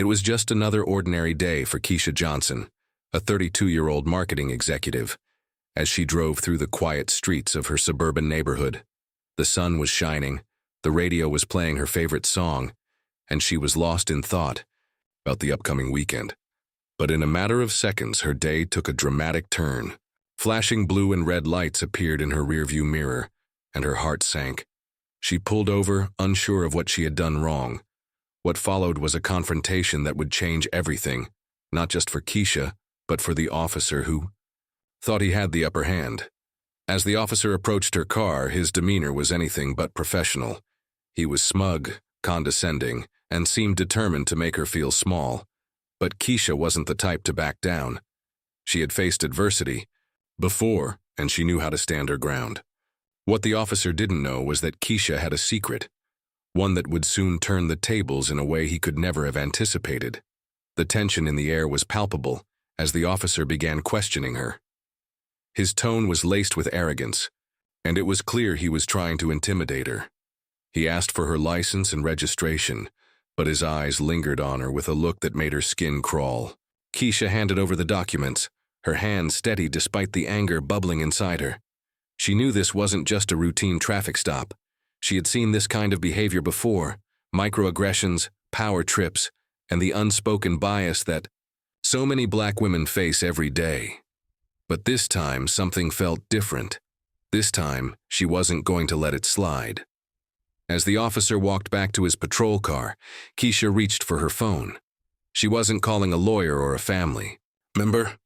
It was just another ordinary day for Keisha Johnson, a 32-year-old marketing executive, as she drove through the quiet streets of her suburban neighborhood. The sun was shining, the radio was playing her favorite song, and she was lost in thought about the upcoming weekend. But in a matter of seconds, her day took a dramatic turn. Flashing blue and red lights appeared in her rearview mirror, and her heart sank. She pulled over, unsure of what she had done wrong. What followed was a confrontation that would change everything, not just for Keisha, but for the officer who thought he had the upper hand. As the officer approached her car, his demeanor was anything but professional. He was smug, condescending, and seemed determined to make her feel small. But Keisha wasn't the type to back down. She had faced adversity before, and she knew how to stand her ground. What the officer didn't know was that Keisha had a secret, one that would soon turn the tables in a way he could never have anticipated. The tension in the air was palpable as the officer began questioning her. His tone was laced with arrogance, and it was clear he was trying to intimidate her. He asked for her license and registration, but his eyes lingered on her with a look that made her skin crawl. Keisha handed over the documents, her hand steady despite the anger bubbling inside her. She knew this wasn't just a routine traffic stop. She had seen this kind of behavior before: microaggressions, power trips, and the unspoken bias that so many black women face every day. But this time, something felt different. This time, she wasn't going to let it slide. As the officer walked back to his patrol car, Keisha reached for her phone. She wasn't calling a lawyer or a family member.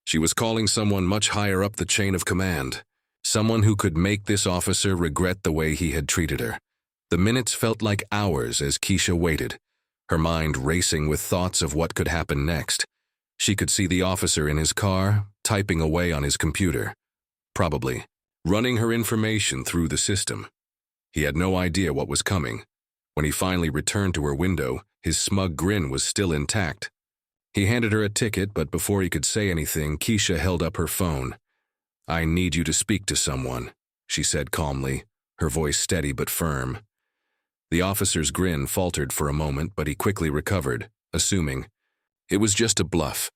She was calling someone much higher up the chain of command, someone who could make this officer regret the way he had treated her. The minutes felt like hours as Keisha waited, her mind racing with thoughts of what could happen next. She could see the officer in his car, typing away on his computer, probably running her information through the system. He had no idea what was coming. When he finally returned to her window, his smug grin was still intact. He handed her a ticket, but before he could say anything, Keisha held up her phone. "I need you to speak to someone," she said calmly, her voice steady but firm. The officer's grin faltered for a moment, but he quickly recovered, assuming it was just a bluff.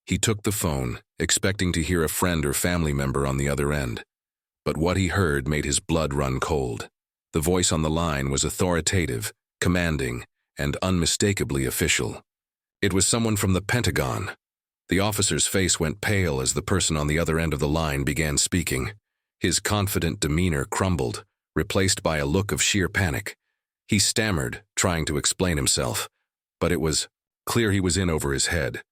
He took the phone, expecting to hear a friend or family member on the other end. But what he heard made his blood run cold. The voice on the line was authoritative, commanding, and unmistakably official. It was someone from the Pentagon. The officer's face went pale as the person on the other end of the line began speaking. His confident demeanor crumbled, replaced by a look of sheer panic. He stammered, trying to explain himself, but it was clear he was in over his head.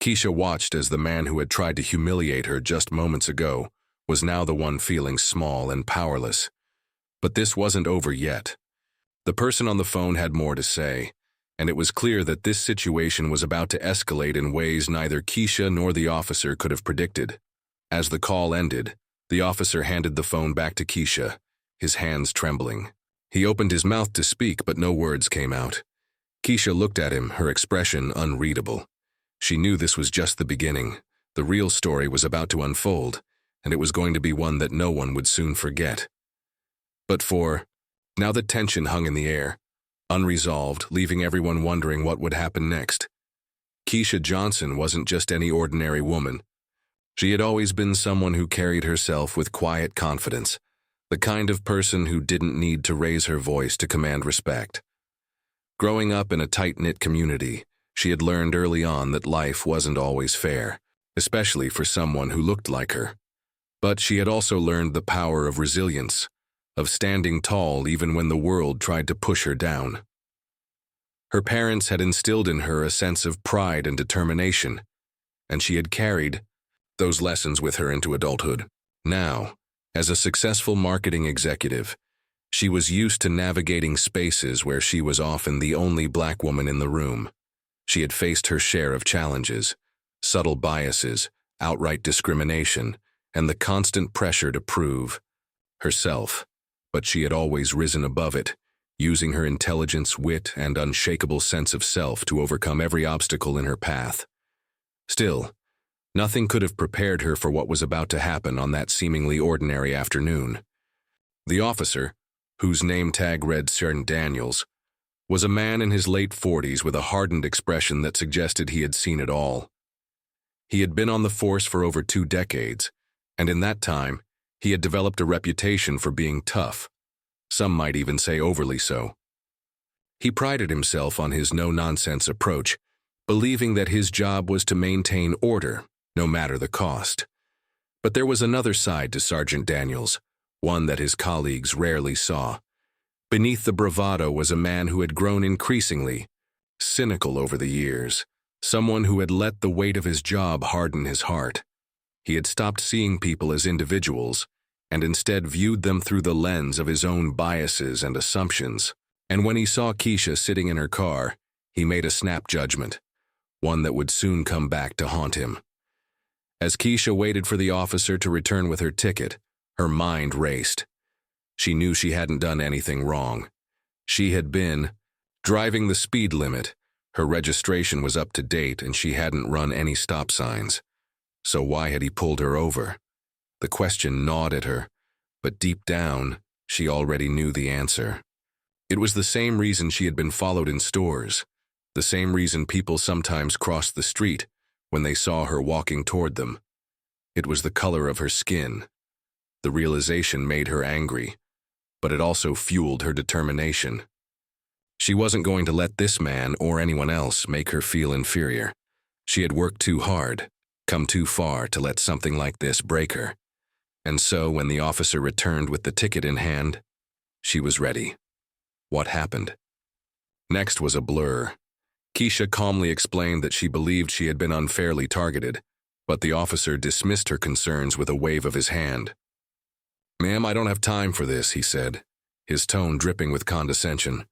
Keisha watched as the man who had tried to humiliate her just moments ago was now the one feeling small and powerless. But this wasn't over yet. The person on the phone had more to say, and it was clear that this situation was about to escalate in ways neither Keisha nor the officer could have predicted. As the call ended, the officer handed the phone back to Keisha, his hands trembling. He opened his mouth to speak, but no words came out. Keisha looked at him, her expression unreadable. She knew this was just the beginning. The real story was about to unfold, and it was going to be one that no one would soon forget. Now the tension hung in the air, unresolved, leaving everyone wondering what would happen next. Keisha Johnson wasn't just any ordinary woman. She had always been someone who carried herself with quiet confidence, the kind of person who didn't need to raise her voice to command respect. Growing up in a tight-knit community, she had learned early on that life wasn't always fair, especially for someone who looked like her. But she had also learned the power of resilience, of standing tall even when the world tried to push her down. Her parents had instilled in her a sense of pride and determination, and she had carried those lessons with her into adulthood. Now, as a successful marketing executive, she was used to navigating spaces where she was often the only black woman in the room. She had faced her share of challenges, subtle biases, outright discrimination, and the constant pressure to prove herself. But she had always risen above it, using her intelligence, wit, and unshakable sense of self to overcome every obstacle in her path. Still, nothing could have prepared her for what was about to happen on that seemingly ordinary afternoon. The officer, whose name tag read Sergeant Daniels, was a man in his late 40s with a hardened expression that suggested he had seen it all. He had been on the force for over 2 decades, and in that time, he had developed a reputation for being tough. Some might even say overly so. He prided himself on his no-nonsense approach, believing that his job was to maintain order, no matter the cost. But there was another side to Sergeant Daniels, one that his colleagues rarely saw. Beneath the bravado was a man who had grown increasingly cynical over the years, someone who had let the weight of his job harden his heart. He had stopped seeing people as individuals and instead viewed them through the lens of his own biases and assumptions. And when he saw Keisha sitting in her car, he made a snap judgment, one that would soon come back to haunt him. As Keisha waited for the officer to return with her ticket, her mind raced. She knew she hadn't done anything wrong. She had been driving the speed limit. Her registration was up to date and she hadn't run any stop signs. So why had he pulled her over? The question gnawed at her, but deep down, she already knew the answer. It was the same reason she had been followed in stores, the same reason people sometimes crossed the street when they saw her walking toward them. It was the color of her skin. The realization made her angry, but it also fueled her determination. She wasn't going to let this man or anyone else make her feel inferior. She had worked too hard, come too far to let something like this break her. And so when the officer returned with the ticket in hand, she was ready. What happened? Next was a blur. Keisha calmly explained that she believed she had been unfairly targeted, but the officer dismissed her concerns with a wave of his hand. "Ma'am, I don't have time for this," he said, his tone dripping with condescension.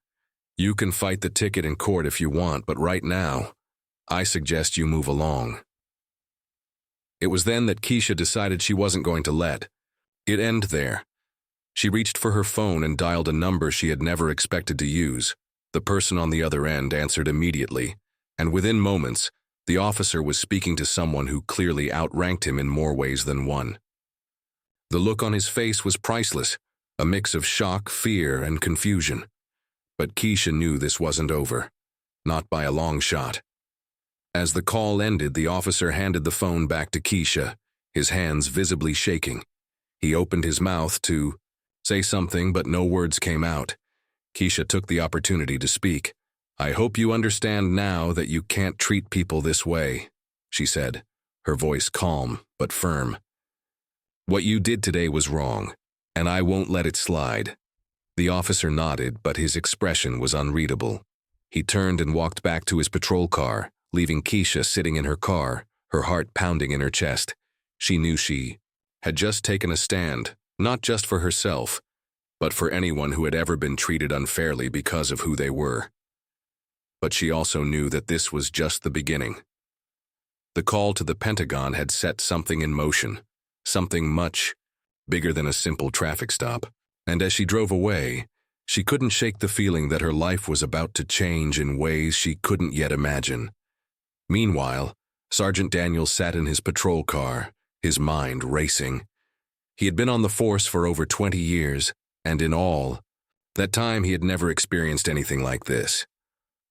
"You can fight the ticket in court if you want, but right now, I suggest you move along." It was then that Keisha decided she wasn't going to let it end there. She reached for her phone and dialed a number she had never expected to use. The person on the other end answered immediately, and within moments, the officer was speaking to someone who clearly outranked him in more ways than one. The look on his face was priceless, a mix of shock, fear, and confusion. But Keisha knew this wasn't over, not by a long shot. As the call ended, the officer handed the phone back to Keisha, his hands visibly shaking. He opened his mouth to say something, but no words came out. Keisha took the opportunity to speak. "I hope you understand now that you can't treat people this way," she said, her voice calm but firm. "What you did today was wrong, and I won't let it slide." The officer nodded, but his expression was unreadable. He turned and walked back to his patrol car, leaving Keisha sitting in her car, her heart pounding in her chest. She knew she had just taken a stand, not just for herself, but for anyone who had ever been treated unfairly because of who they were. But she also knew that this was just the beginning. The call to the Pentagon had set something in motion, something much bigger than a simple traffic stop. And as she drove away, she couldn't shake the feeling that her life was about to change in ways she couldn't yet imagine. Meanwhile, Sergeant Daniels sat in his patrol car, his mind racing. He had been on the force for over 20 years, and in all that time he had never experienced anything like this.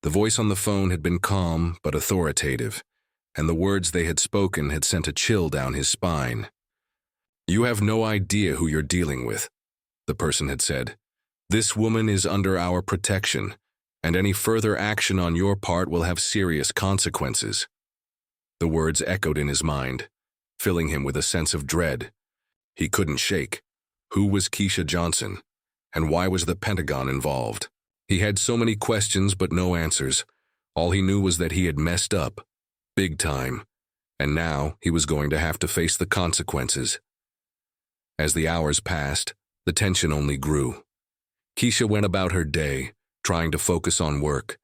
The voice on the phone had been calm but authoritative, and the words they had spoken had sent a chill down his spine. "You have no idea who you're dealing with," the person had said. "This woman is under our protection, and any further action on your part will have serious consequences." The words echoed in his mind, filling him with a sense of dread. He couldn't shake. Who was Keisha Johnson, and why was the Pentagon involved? He had so many questions but no answers. All he knew was that he had messed up, big time, and now he was going to have to face the consequences. As the hours passed, the tension only grew. Keisha went about her day, trying to focus on work,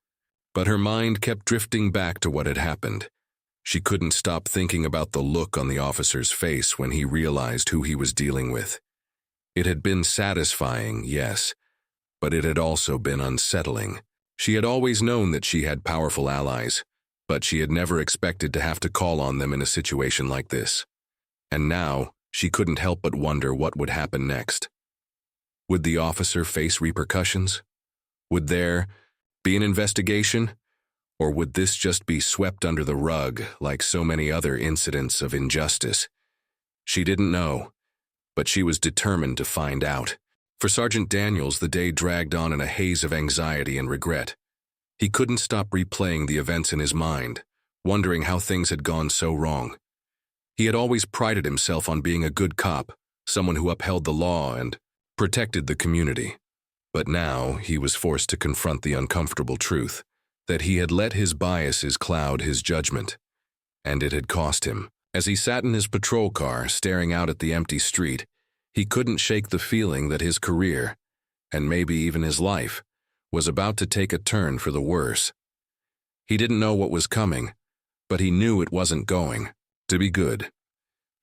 but her mind kept drifting back to what had happened. She couldn't stop thinking about the look on the officer's face when he realized who he was dealing with. It had been satisfying, yes, but it had also been unsettling. She had always known that she had powerful allies, but she had never expected to have to call on them in a situation like this. And now, she couldn't help but wonder what would happen next. Would the officer face repercussions? Would there be an investigation? Or would this just be swept under the rug like so many other incidents of injustice? She didn't know, but she was determined to find out. For Sergeant Daniels, the day dragged on in a haze of anxiety and regret. He couldn't stop replaying the events in his mind, wondering how things had gone so wrong. He had always prided himself on being a good cop, someone who upheld the law and protected the community. But now he was forced to confront the uncomfortable truth that he had let his biases cloud his judgment, and it had cost him. As he sat in his patrol car, staring out at the empty street, he couldn't shake the feeling that his career, and maybe even his life, was about to take a turn for the worse. He didn't know what was coming, but he knew it wasn't going to be good.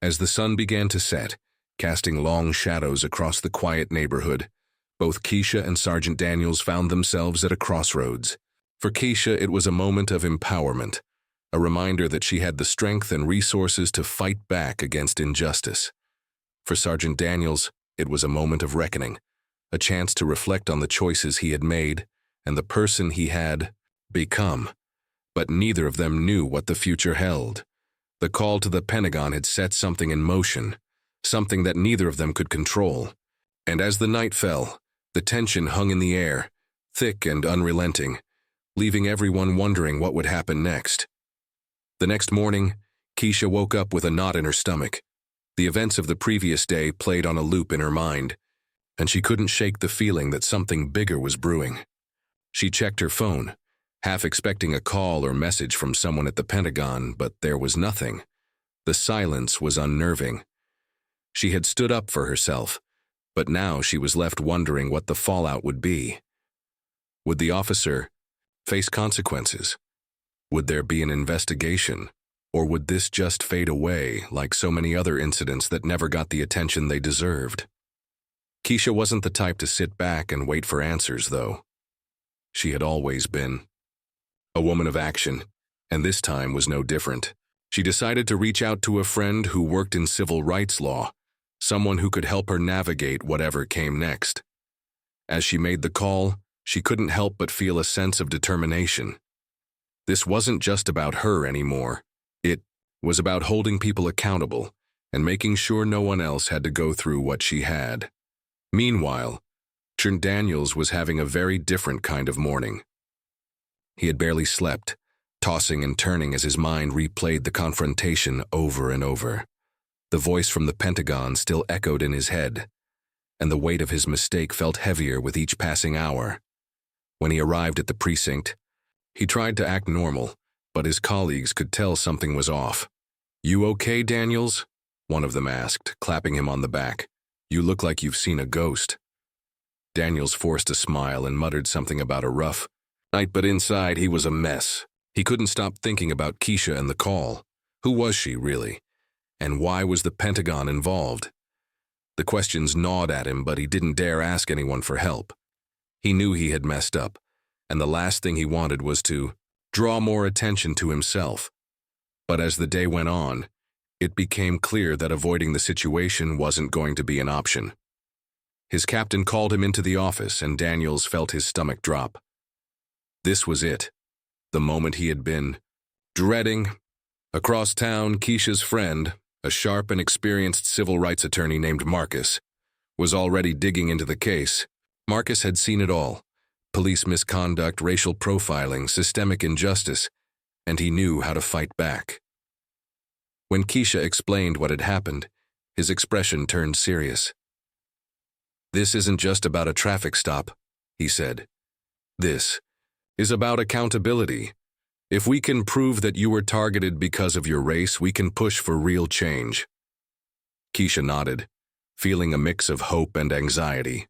As the sun began to set, casting long shadows across the quiet neighborhood, both Keisha and Sergeant Daniels found themselves at a crossroads. For Keisha, it was a moment of empowerment, a reminder that she had the strength and resources to fight back against injustice. For Sergeant Daniels, it was a moment of reckoning, a chance to reflect on the choices he had made and the person he had become. But neither of them knew what the future held. The call to the Pentagon had set something in motion, something that neither of them could control. And as the night fell, the tension hung in the air, thick and unrelenting, leaving everyone wondering what would happen next. The next morning, Keisha woke up with a knot in her stomach. The events of the previous day played on a loop in her mind, and she couldn't shake the feeling that something bigger was brewing. She checked her phone, half expecting a call or message from someone at the Pentagon, but there was nothing. The silence was unnerving. She had stood up for herself, but now she was left wondering what the fallout would be. Would the officer face consequences? Would there be an investigation? Or would this just fade away like so many other incidents that never got the attention they deserved? Keisha wasn't the type to sit back and wait for answers, though. She had always been a woman of action, and this time was no different. She decided to reach out to a friend who worked in civil rights law, someone who could help her navigate whatever came next. As she made the call, she couldn't help but feel a sense of determination. This wasn't just about her anymore. It was about holding people accountable and making sure no one else had to go through what she had. Meanwhile, Sergeant Daniels was having a very different kind of morning. He had barely slept, tossing and turning as his mind replayed the confrontation over and over. The voice from the Pentagon still echoed in his head, and the weight of his mistake felt heavier with each passing hour. When he arrived at the precinct, he tried to act normal, but his colleagues could tell something was off. "You okay, Daniels?" one of them asked, clapping him on the back. "You look like you've seen a ghost." Daniels forced a smile and muttered something about a rough night, but inside he was a mess. He couldn't stop thinking about Keisha and the call. Who was she, really? And why was the Pentagon involved? The questions gnawed at him, but he didn't dare ask anyone for help. He knew he had messed up, and the last thing he wanted was to draw more attention to himself. But as the day went on, it became clear that avoiding the situation wasn't going to be an option. His captain called him into the office, and Daniels felt his stomach drop. This was it, the moment he had been dreading. Across town, Keisha's friend, a sharp and experienced civil rights attorney named Marcus, was already digging into the case. Marcus had seen it all: police misconduct, racial profiling, systemic injustice, and he knew how to fight back. When Keisha explained what had happened, his expression turned serious. "This isn't just about a traffic stop," he said. "This is about accountability. If we can prove that you were targeted because of your race, we can push for real change." Keisha nodded, feeling a mix of hope and anxiety.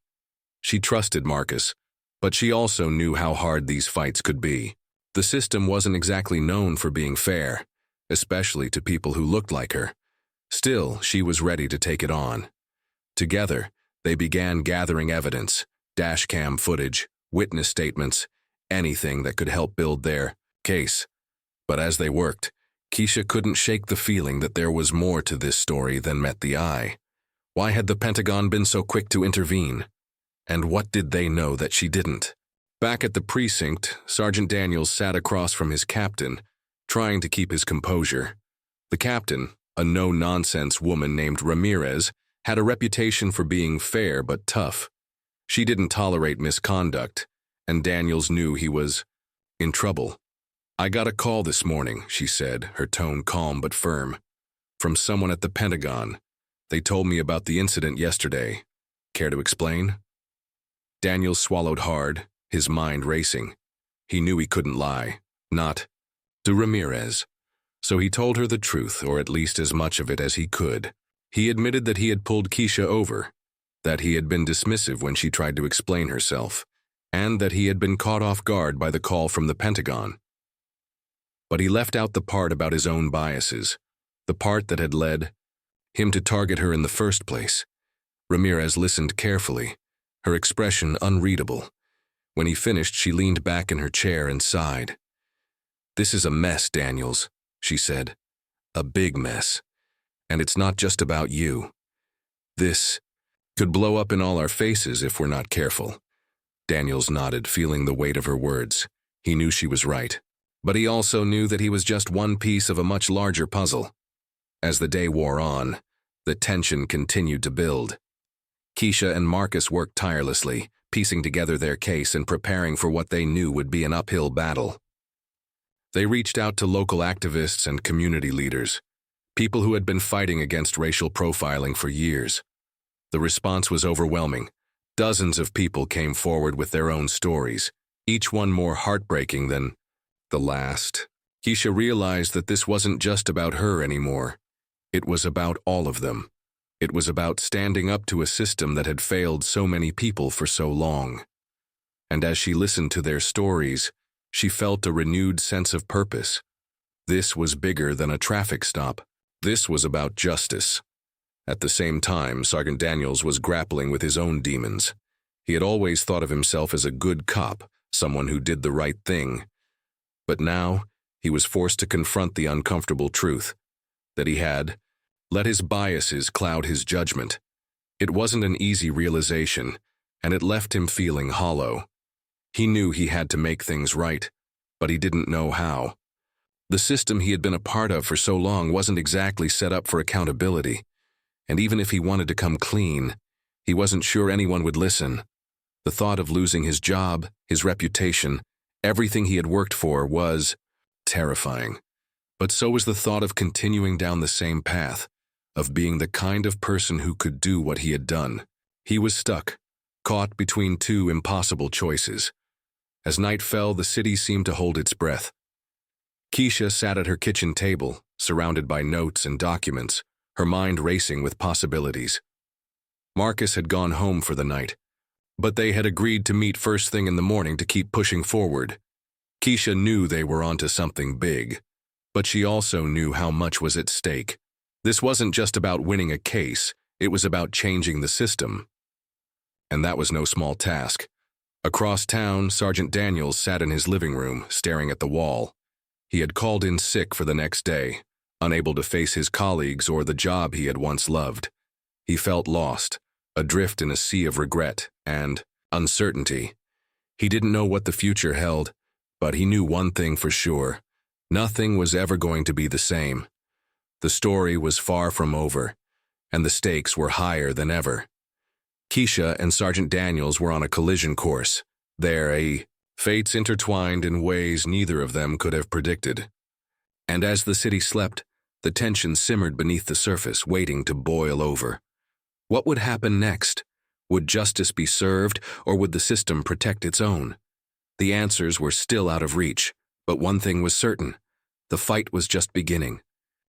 She trusted Marcus, but she also knew how hard these fights could be. The system wasn't exactly known for being fair, especially to people who looked like her. Still, she was ready to take it on. Together, they began gathering evidence: dashcam footage, witness statements, anything that could help build their case. But as they worked, Keisha couldn't shake the feeling that there was more to this story than met the eye. Why had the Pentagon been so quick to intervene? And what did they know that she didn't? Back at the precinct, Sergeant Daniels sat across from his captain, trying to keep his composure. The captain, a no-nonsense woman named Ramirez, had a reputation for being fair but tough. She didn't tolerate misconduct, and Daniels knew he was in trouble. "I got a call this morning," she said, her tone calm but firm. "From someone at the Pentagon. They told me about the incident yesterday. Care to explain?" Daniels swallowed hard, his mind racing. He knew he couldn't lie. Not to Ramirez. So he told her the truth, or at least as much of it as he could. He admitted that he had pulled Keisha over, that he had been dismissive when she tried to explain herself, and that he had been caught off guard by the call from the Pentagon. But he left out the part about his own biases, the part that had led him to target her in the first place. Ramirez listened carefully, her expression unreadable. When he finished, she leaned back in her chair and sighed. "This is a mess, Daniels," she said. "A big mess. And it's not just about you. This could blow up in all our faces if we're not careful." Daniels nodded, feeling the weight of her words. He knew she was right. But he also knew that he was just one piece of a much larger puzzle. As the day wore on, the tension continued to build. Keisha and Marcus worked tirelessly, piecing together their case and preparing for what they knew would be an uphill battle. They reached out to local activists and community leaders, people who had been fighting against racial profiling for years. The response was overwhelming. Dozens of people came forward with their own stories, each one more heartbreaking than the last. Keisha realized that this wasn't just about her anymore. It was about all of them. It was about standing up to a system that had failed so many people for so long. And as she listened to their stories, she felt a renewed sense of purpose. This was bigger than a traffic stop. This was about justice. At the same time, Sergeant Daniels was grappling with his own demons. He had always thought of himself as a good cop, someone who did the right thing. But now, he was forced to confront the uncomfortable truth, that he had let his biases cloud his judgment. It wasn't an easy realization, and it left him feeling hollow. He knew he had to make things right, but he didn't know how. The system he had been a part of for so long wasn't exactly set up for accountability, and even if he wanted to come clean, he wasn't sure anyone would listen. The thought of losing his job, his reputation, everything he had worked for was terrifying. But so was the thought of continuing down the same path, of being the kind of person who could do what he had done. He was stuck, caught between two impossible choices. As night fell, the city seemed to hold its breath. Keisha sat at her kitchen table, surrounded by notes and documents, her mind racing with possibilities. Marcus had gone home for the night, but they had agreed to meet first thing in the morning to keep pushing forward. Keisha knew they were onto something big, but she also knew how much was at stake. This wasn't just about winning a case, it was about changing the system. And that was no small task. Across town, Sergeant Daniels sat in his living room, staring at the wall. He had called in sick for the next day, unable to face his colleagues or the job he had once loved. He felt lost, adrift in a sea of regret and uncertainty. He didn't know what the future held, but he knew one thing for sure. Nothing was ever going to be the same. The story was far from over, and the stakes were higher than ever. Keisha and Sergeant Daniels were on a collision course. Their fates intertwined in ways neither of them could have predicted. And as the city slept, the tension simmered beneath the surface, waiting to boil over. What would happen next? Would justice be served, or would the system protect its own? The answers were still out of reach, but one thing was certain. The fight was just beginning.